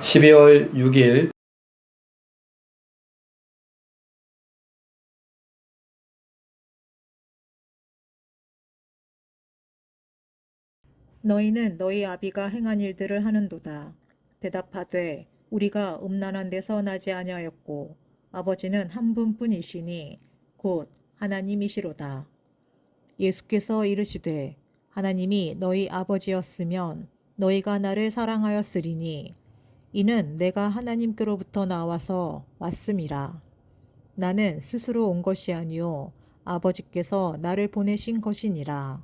12월 6일 너희는 너희 아비가 행한 일들을 하는도다. 대답하되 우리가 음란한 데서 나지 아니하였고 아버지는 한 분뿐이시니 곧 하나님이시로다. 예수께서 이르시되 하나님이 너희 아버지였으면 너희가 나를 사랑하였으리니 이는 내가 하나님께로부터 나와서 왔음이라. 나는 스스로 온 것이 아니요 아버지께서 나를 보내신 것이니라.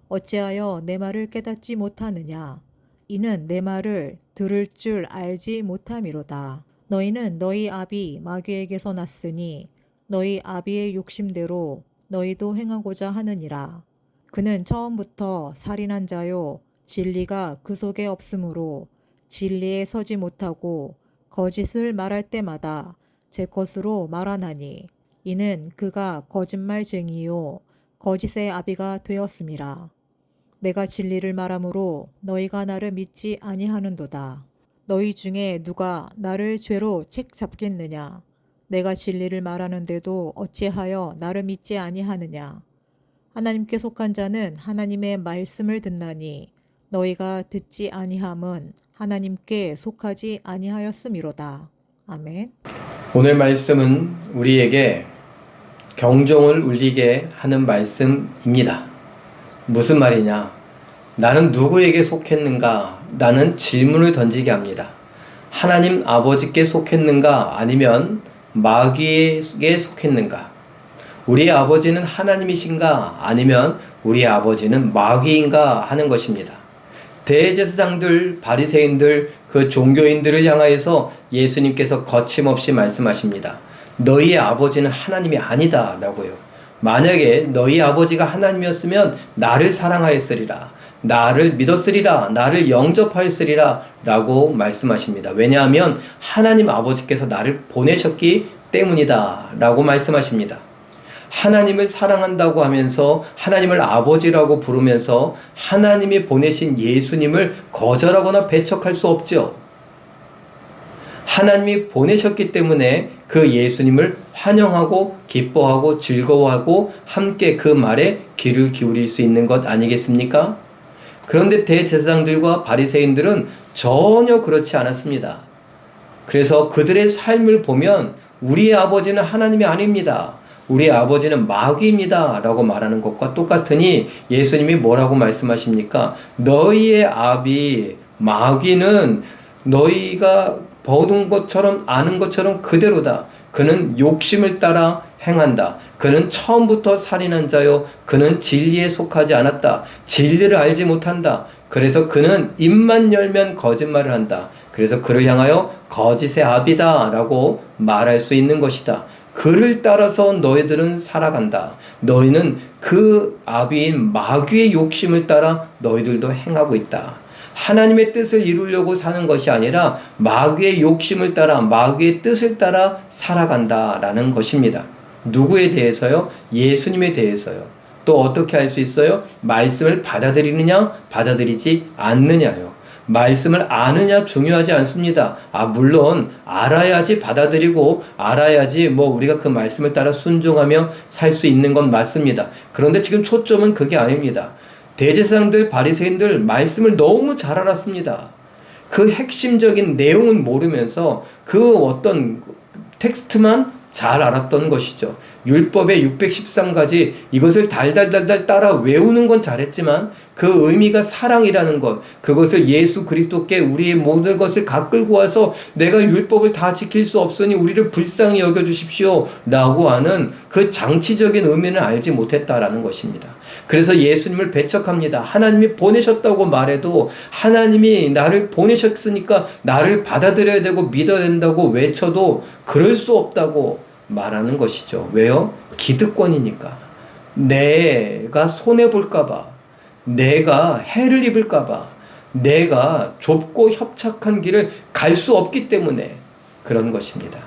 어찌하여 내 말을 깨닫지 못하느냐? 이는 내 말을 들을 줄 알지 못함이로다. 너희는 너희 아비 마귀에게서 났으니 너희 아비의 욕심대로 너희도 행하고자 하느니라. 그는 처음부터 살인한 자요 진리가 그 속에 없으므로 진리에 서지 못하고 거짓을 말할 때마다 제 것으로 말하나니 이는 그가 거짓말쟁이요 거짓의 아비가 되었음이라. 내가 진리를 말하므로 너희가 나를 믿지 아니하는도다. 너희 중에 누가 나를 죄로 책 잡겠느냐? 내가 진리를 말하는데도 어찌하여 나를 믿지 아니하느냐? 하나님께 속한 자는 하나님의 말씀을 듣나니 너희가 듣지 아니함은 하나님께 속하지 아니하였음이로다. 아멘. 오늘 말씀은 우리에게 경종을 울리게 하는 말씀입니다. 무슨 말이냐? 나는 누구에게 속했는가? 라는 질문을 던지게 합니다. 하나님 아버지께 속했는가? 아니면 마귀에게 속했는가? 우리 아버지는 하나님이신가? 아니면 우리 아버지는 마귀인가? 하는 것입니다. 대제사장들, 바리새인들, 그 종교인들을 향하여서 예수님께서 거침없이 말씀하십니다. 너희의 아버지는 하나님이 아니다 라고요. 만약에 너희 아버지가 하나님이었으면 나를 사랑하였으리라, 나를 믿었으리라, 나를 영접하였으리라 라고 말씀하십니다. 왜냐하면 하나님 아버지께서 나를 보내셨기 때문이다 라고 말씀하십니다. 하나님을 사랑한다고 하면서 하나님을 아버지라고 부르면서 하나님이 보내신 예수님을 거절하거나 배척할 수 없죠. 하나님이 보내셨기 때문에 그 예수님을 환영하고 기뻐하고 즐거워하고 함께 그 말에 귀를 기울일 수 있는 것 아니겠습니까? 그런데 대제사장들과 바리새인들은 전혀 그렇지 않았습니다. 그래서 그들의 삶을 보면 우리의 아버지는 하나님이 아닙니다, 우리 아버지는 마귀입니다 라고 말하는 것과 똑같으니 예수님이 뭐라고 말씀하십니까? 너희의 아비 마귀는 너희가 보는 것처럼 아는 것처럼 그대로다. 그는 욕심을 따라 행한다. 그는 처음부터 살인한 자요, 그는 진리에 속하지 않았다. 진리를 알지 못한다. 그래서 그는 입만 열면 거짓말을 한다. 그래서 그를 향하여 거짓의 아비다 라고 말할 수 있는 것이다. 그를 따라서 너희들은 살아간다. 너희는 그 아비인 마귀의 욕심을 따라 너희들도 행하고 있다. 하나님의 뜻을 이루려고 사는 것이 아니라 마귀의 욕심을 따라, 마귀의 뜻을 따라 살아간다라는 것입니다. 누구에 대해서요? 예수님에 대해서요. 또 어떻게 할 수 있어요? 말씀을 받아들이느냐, 받아들이지 않느냐요. 말씀을 아느냐 중요하지 않습니다. 물론 알아야지 받아들이고 알아야지 우리가 그 말씀을 따라 순종하며 살 수 있는 건 맞습니다. 그런데 지금 초점은 그게 아닙니다. 대제사장들, 바리새인들 말씀을 너무 잘 알았습니다. 그 핵심적인 내용은 모르면서 그 어떤 텍스트만 잘 알았던 것이죠. 율법의 613가지 이것을 달달달달 따라 외우는 건 잘했지만 그 의미가 사랑이라는 것, 그것을 예수 그리스도께 우리의 모든 것을 다 끌고 와서 내가 율법을 다 지킬 수 없으니 우리를 불쌍히 여겨주십시오 라고 하는 그 장치적인 의미는 알지 못했다라는 것입니다. 그래서 예수님을 배척합니다. 하나님이 보내셨다고 말해도 하나님이 나를 보내셨으니까 나를 받아들여야 되고 믿어야 된다고 외쳐도 그럴 수 없다고 말하는 것이죠. 왜요? 기득권이니까. 내가 손해볼까봐, 내가 해를 입을까봐, 내가 좁고 협착한 길을 갈 수 없기 때문에 그런 것입니다.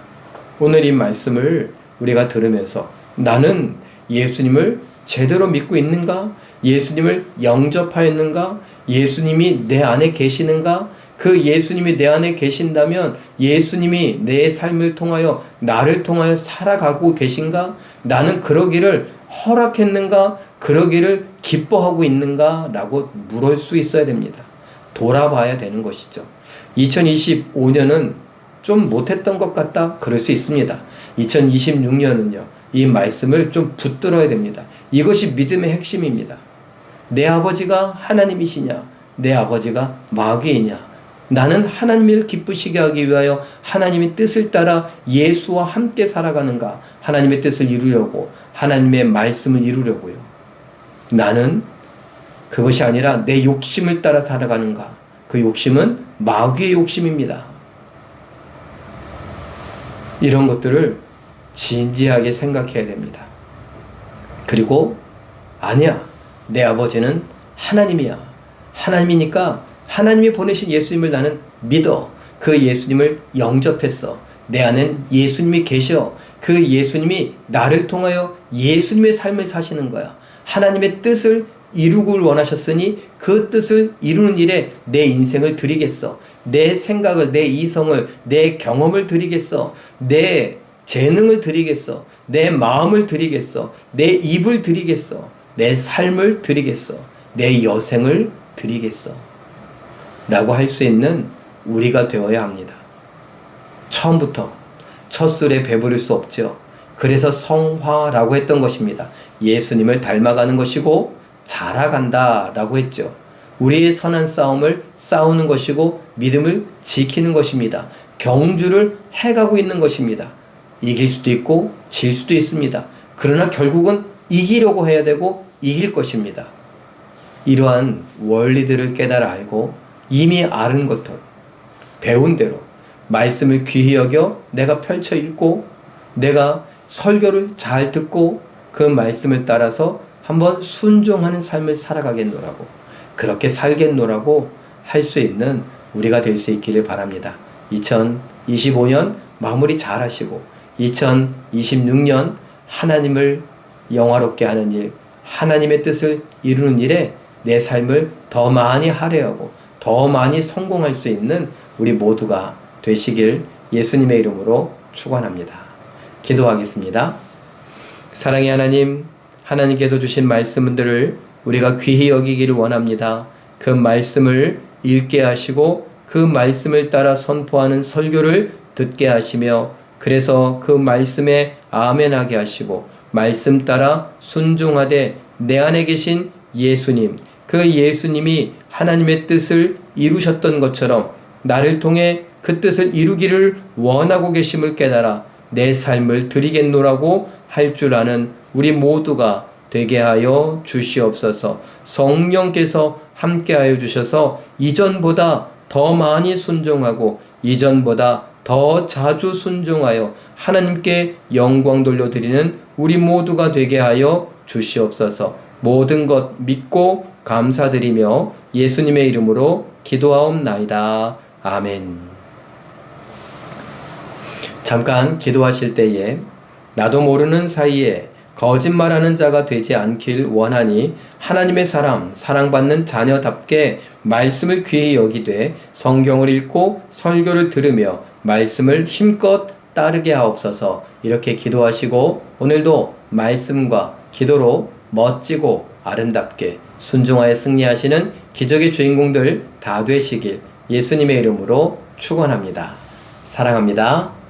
오늘 이 말씀을 우리가 들으면서 나는 예수님을 제대로 믿고 있는가? 예수님을 영접하였는가? 예수님이 내 안에 계시는가? 그 예수님이 내 안에 계신다면 예수님이 내 삶을 통하여 나를 통하여 살아가고 계신가? 나는 그러기를 허락했는가? 그러기를 기뻐하고 있는가? 라고 물을 수 있어야 됩니다. 돌아봐야 되는 것이죠. 2025년은 좀 못했던 것 같다? 그럴 수 있습니다. 2026년은요. 이 말씀을 좀 붙들어야 됩니다. 이것이 믿음의 핵심입니다. 내 아버지가 하나님이시냐? 내 아버지가 마귀이냐? 나는 하나님을 기쁘시게 하기 위하여 하나님의 뜻을 따라 예수와 함께 살아가는가? 하나님의 뜻을 이루려고, 하나님의 말씀을 이루려고요. 나는 그것이 아니라 내 욕심을 따라 살아가는가? 그 욕심은 마귀의 욕심입니다. 이런 것들을 진지하게 생각해야 됩니다. 그리고 아니야, 내 아버지는 하나님이야. 하나님이니까 하나님이 보내신 예수님을 나는 믿어. 그 예수님을 영접했어. 내 안엔 예수님이 계셔. 그 예수님이 나를 통하여 예수님의 삶을 사시는 거야. 하나님의 뜻을 이루길 원하셨으니 그 뜻을 이루는 일에 내 인생을 드리겠어. 내 생각을, 내 이성을, 내 경험을 드리겠어. 내 재능을 드리겠어. 내 마음을 드리겠어. 내 입을 드리겠어. 내 삶을 드리겠어. 내 여생을 드리겠어. 라고 할 수 있는 우리가 되어야 합니다. 처음부터 첫 술에 배부를 수 없죠. 그래서 성화라고 했던 것입니다. 예수님을 닮아가는 것이고 자라간다 라고 했죠. 우리의 선한 싸움을 싸우는 것이고 믿음을 지키는 것입니다. 경주를 해가고 있는 것입니다. 이길 수도 있고 질 수도 있습니다. 그러나 결국은 이기려고 해야 되고 이길 것입니다. 이러한 원리들을 깨달아 알고 이미 아는 것들, 배운 대로 말씀을 귀히 여겨 내가 펼쳐 읽고 내가 설교를 잘 듣고 그 말씀을 따라서 한번 순종하는 삶을 살아가겠노라고, 그렇게 살겠노라고 할 수 있는 우리가 될 수 있기를 바랍니다. 2025년 마무리 잘 하시고 2026년 하나님을 영화롭게 하는 일, 하나님의 뜻을 이루는 일에 내 삶을 더 많이 할애하고 더 많이 성공할 수 있는 우리 모두가 되시길 예수님의 이름으로 축원합니다. 기도하겠습니다. 사랑의 하나님, 하나님께서 주신 말씀들을 우리가 귀히 여기기를 원합니다. 그 말씀을 읽게 하시고 그 말씀을 따라 선포하는 설교를 듣게 하시며 그래서 그 말씀에 아멘하게 하시고 말씀 따라 순종하되 내 안에 계신 예수님, 그 예수님이 하나님의 뜻을 이루셨던 것처럼 나를 통해 그 뜻을 이루기를 원하고 계심을 깨달아 내 삶을 드리겠노라고 할 줄 아는 우리 모두가 되게 하여 주시옵소서. 성령께서 함께하여 주셔서 이전보다 더 많이 순종하고 이전보다 더 자주 순종하여 하나님께 영광 돌려드리는 우리 모두가 되게 하여 주시옵소서. 모든 것 믿고 감사드리며 예수님의 이름으로 기도하옵나이다. 아멘. 잠깐 기도하실 때에 나도 모르는 사이에 거짓말하는 자가 되지 않길 원하니 하나님의 사람, 사랑받는 자녀답게 말씀을 귀히 여기되 성경을 읽고 설교를 들으며 말씀을 힘껏 따르게 하옵소서. 이렇게 기도하시고 오늘도 말씀과 기도로 멋지고 아름답게 순종하여 승리하시는 기적의 주인공들 다 되시길 예수님의 이름으로 축원합니다. 사랑합니다.